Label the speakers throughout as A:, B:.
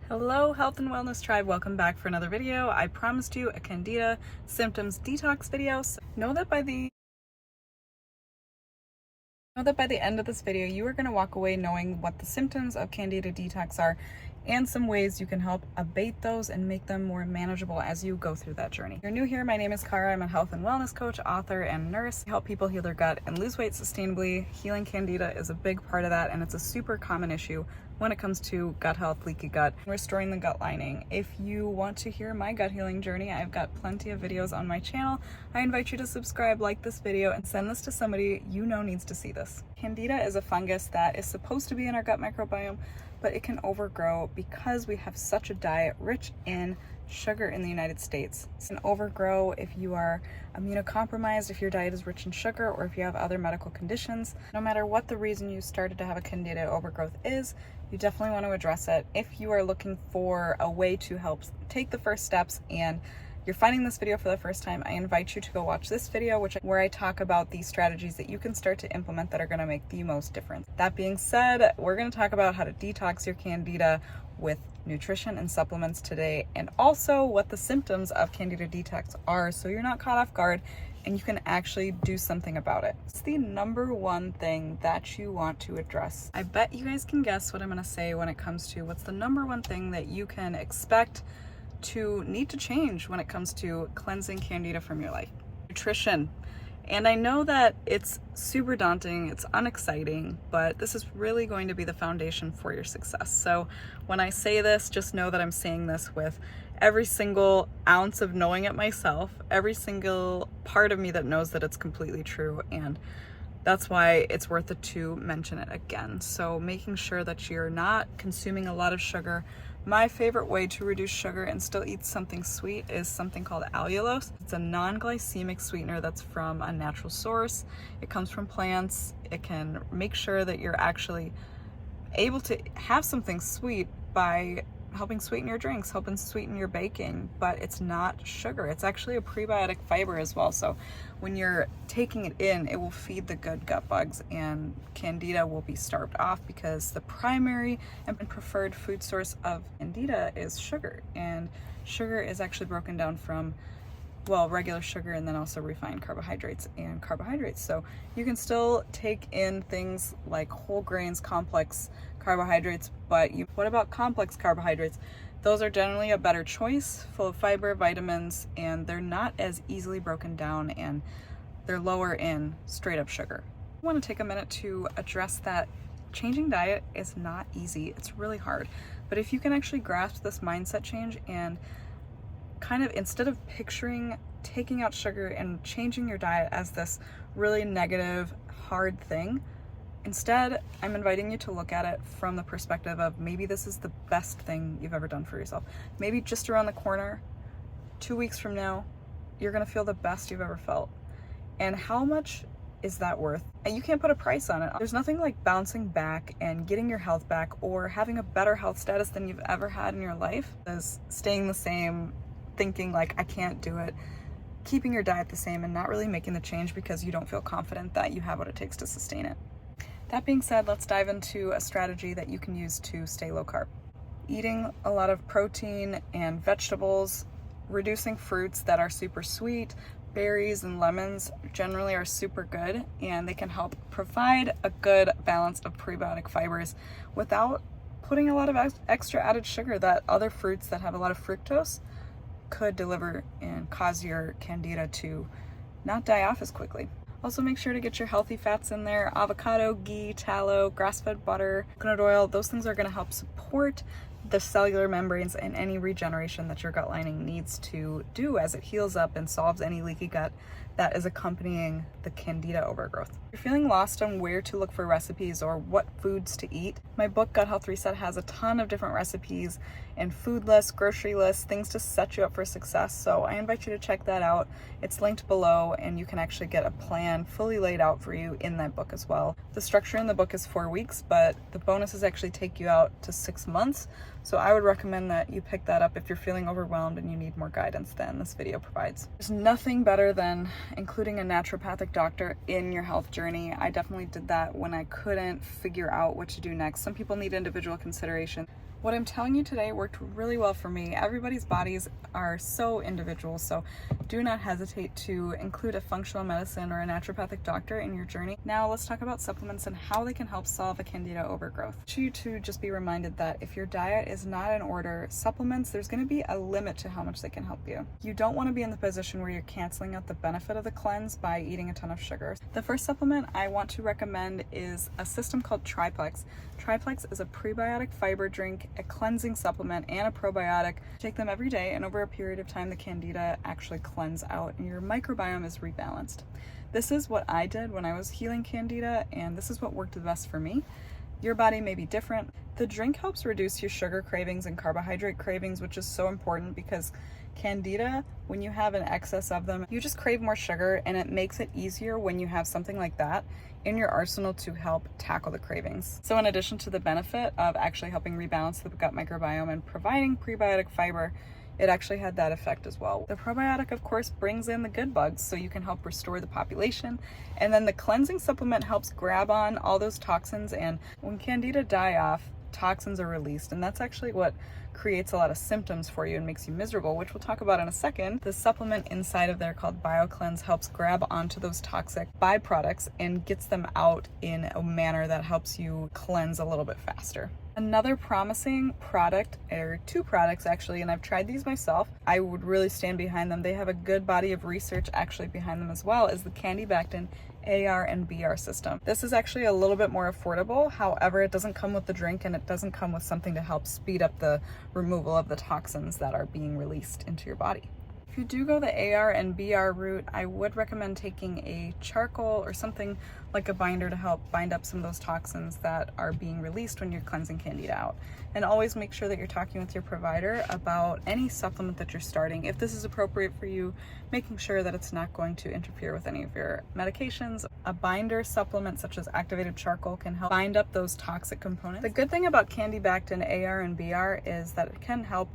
A: Hello, health and wellness tribe. Welcome back for another video. I promised you a Candida symptoms detox video. So know that by the end of this video, you are going to walk away knowing what the symptoms of Candida detox are and some ways you can help abate those and make them more manageable as you go through that journey. If you're new here, my name is Cara. I'm a health and wellness coach, author, and nurse. I help people heal their gut and lose weight sustainably. Healing Candida is a big part of that, and it's a super common issue when it comes to gut health, leaky gut, restoring the gut lining. If you want to hear my gut healing journey, I've got plenty of videos on my channel. I invite you to subscribe, like this video, and send this to somebody you know needs to see this. Candida is a fungus that is supposed to be in our gut microbiome, but it can overgrow because we have such a diet rich in sugar in the United States. It can overgrow if you are immunocompromised, if your diet is rich in sugar, or if you have other medical conditions. No matter what the reason you started to have a Candida overgrowth is, you definitely want to address it. If you are looking for a way to help take the first steps and you're finding this video for the first time, I invite you to go watch this video where I talk about the strategies that you can start to implement that are going to make the most difference. That being said, we're going to talk about how to detox your Candida with nutrition and supplements today, and also what the symptoms of Candida detox are, so you're not caught off guard and you can actually do something about it. It's the number one thing that you want to address. I bet you guys can guess what I'm going to say when it comes to what's the number one thing that you can expect to need to change when it comes to cleansing Candida from your life. Nutrition. And I know that it's super daunting, it's unexciting, but this is really going to be the foundation for your success. So when I say this, just know that I'm saying this with every single ounce of knowing it myself, every single part of me that knows that it's completely true, and that's why it's worth it to mention it again. So making sure that you're not consuming a lot of sugar. My favorite way to reduce sugar and still eat something sweet is something called allulose. It's a non-glycemic sweetener that's from a natural source. It comes from plants. It can make sure that you're actually able to have something sweet by helping sweeten your drinks, helping sweeten your baking, but it's not sugar. It's actually a prebiotic fiber as well. So when you're taking it in, it will feed the good gut bugs, and Candida will be starved off because the primary and preferred food source of Candida is sugar. And sugar is actually broken down from, well, regular sugar and then also refined carbohydrates and carbohydrates. So you can still take in things like whole grains, complex carbohydrates, but what about complex carbohydrates? Those are generally a better choice, full of fiber, vitamins, and they're not as easily broken down, and they're lower in straight up sugar. I want to take a minute to address that changing diet is not easy. It's really hard. But if you can actually grasp this mindset change and kind of, instead of picturing taking out sugar and changing your diet as this really negative, hard thing, instead, I'm inviting you to look at it from the perspective of maybe this is the best thing you've ever done for yourself. Maybe just around the corner, 2 weeks from now, you're gonna feel the best you've ever felt. And how much is that worth? And you can't put a price on it. There's nothing like bouncing back and getting your health back or having a better health status than you've ever had in your life as staying the same, thinking like, I can't do it, keeping your diet the same and not really making the change because you don't feel confident that you have what it takes to sustain it. That being said, let's dive into a strategy that you can use to stay low carb. Eating a lot of protein and vegetables, reducing fruits that are super sweet, berries and lemons generally are super good, and they can help provide a good balance of prebiotic fibers without putting a lot of extra added sugar that other fruits that have a lot of fructose could deliver and cause your Candida to not die off as quickly. Also, make sure to get your healthy fats in there. Avocado, ghee, tallow, grass-fed butter, coconut oil. Those things are going to help support the cellular membranes and any regeneration that your gut lining needs to do as it heals up and solves any leaky gut that is accompanying the Candida overgrowth. If you're feeling lost on where to look for recipes or what foods to eat, my book Gut Health Reset has a ton of different recipes and food lists, grocery lists, things to set you up for success. So I invite you to check that out. It's linked below, and you can actually get a plan fully laid out for you in that book as well. The structure in the book is 4 weeks, but the bonuses actually take you out to 6 months. So I would recommend that you pick that up if you're feeling overwhelmed and you need more guidance than this video provides. There's nothing better than including a naturopathic doctor in your health journey. I definitely did that when I couldn't figure out what to do next. Some people need individual consideration. What I'm telling you today worked really well for me. Everybody's bodies are so individual, so do not hesitate to include a functional medicine or a naturopathic doctor in your journey. Now let's talk about supplements and how they can help solve a candida overgrowth. I want you to just be reminded that if your diet is not in order, supplements, there's going to be a limit to how much they can help you. You don't want to be in the position where you're canceling out the benefit of the cleanse by eating a ton of sugar. The first supplement I want to recommend is a system called Triplex. Triplex is a prebiotic fiber drink, a cleansing supplement, and a probiotic. Take them every day, and over a period of time the candida actually cleanse out and your microbiome is rebalanced. This is what I did when I was healing candida, and this is what worked the best for me. Your body may be different. The drink helps reduce your sugar cravings and carbohydrate cravings, which is so important because candida, when you have an excess of them, you just crave more sugar, and it makes it easier when you have something like that in your arsenal to help tackle the cravings. So in addition to the benefit of actually helping rebalance the gut microbiome and providing prebiotic fiber, it actually had that effect as well. The probiotic, of course, brings in the good bugs so you can help restore the population. And then the cleansing supplement helps grab on all those toxins, and when candida die off, toxins are released, and that's actually what creates a lot of symptoms for you and makes you miserable, which we'll talk about in a second. The supplement inside of there called BioCleanse helps grab onto those toxic byproducts and gets them out in a manner that helps you cleanse a little bit faster. Another promising product, or two products actually, and I've tried these myself, I would really stand behind them. They have a good body of research actually behind them as well, is the CANDIDA AR and BR system. This is actually a little bit more affordable. However, it doesn't come with the drink, and it doesn't come with something to help speed up the removal of the toxins that are being released into your body. If you do go the AR and BR route, I would recommend taking a charcoal or something like a binder to help bind up some of those toxins that are being released when you're cleansing candida out. And always make sure that you're talking with your provider about any supplement that you're starting. If this is appropriate for you, making sure that it's not going to interfere with any of your medications. A binder supplement such as activated charcoal can help bind up those toxic components. The good thing about Candibactin AR and BR is that it can help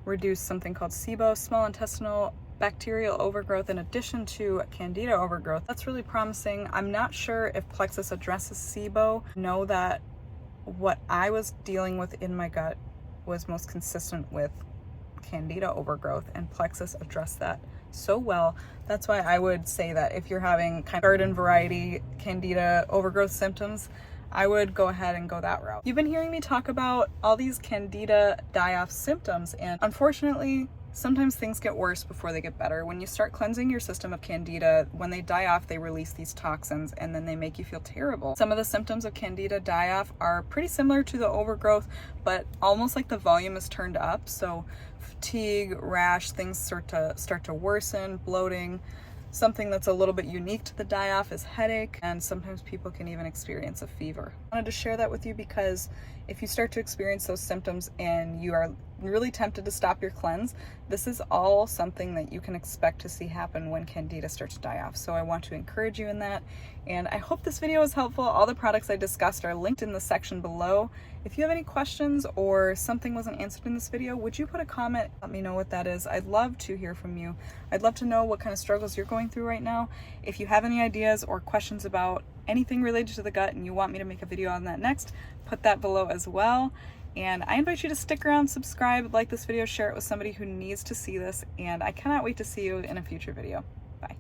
A: reduce something called SIBO, small intestinal bacterial overgrowth, in addition to candida overgrowth. That's really promising. I'm not sure if Plexus addresses SIBO. Know that what I was dealing with in my gut was most consistent with candida overgrowth, and Plexus addressed that so well. That's why I would say that if you're having kind of garden variety candida overgrowth symptoms, I would go ahead and go that route. You've been hearing me talk about all these candida die-off symptoms, and unfortunately, sometimes things get worse before they get better. When you start cleansing your system of candida, when they die off, they release these toxins, and then they make you feel terrible. Some of the symptoms of candida die-off are pretty similar to the overgrowth, but almost like the volume is turned up. So fatigue, rash, things start to worsen, bloating. Something that's a little bit unique to the die-off is headache, and sometimes people can even experience a fever. I wanted to share that with you because if you start to experience those symptoms and you are really tempted to stop your cleanse, this is all something that you can expect to see happen when candida starts to die off. So I want to encourage you in that, and I hope this video was helpful. All the products I discussed are linked in the section below. If you have any questions or something wasn't answered in this video, would you put a comment? Let me know what that is. I'd love to hear from you. I'd love to know what kind of struggles you're going through right now. If you have any ideas or questions about anything related to the gut and you want me to make a video on that next, put that below as well. And I invite you to stick around, subscribe, like this video, share it with somebody who needs to see this, and I cannot wait to see you in a future video. Bye.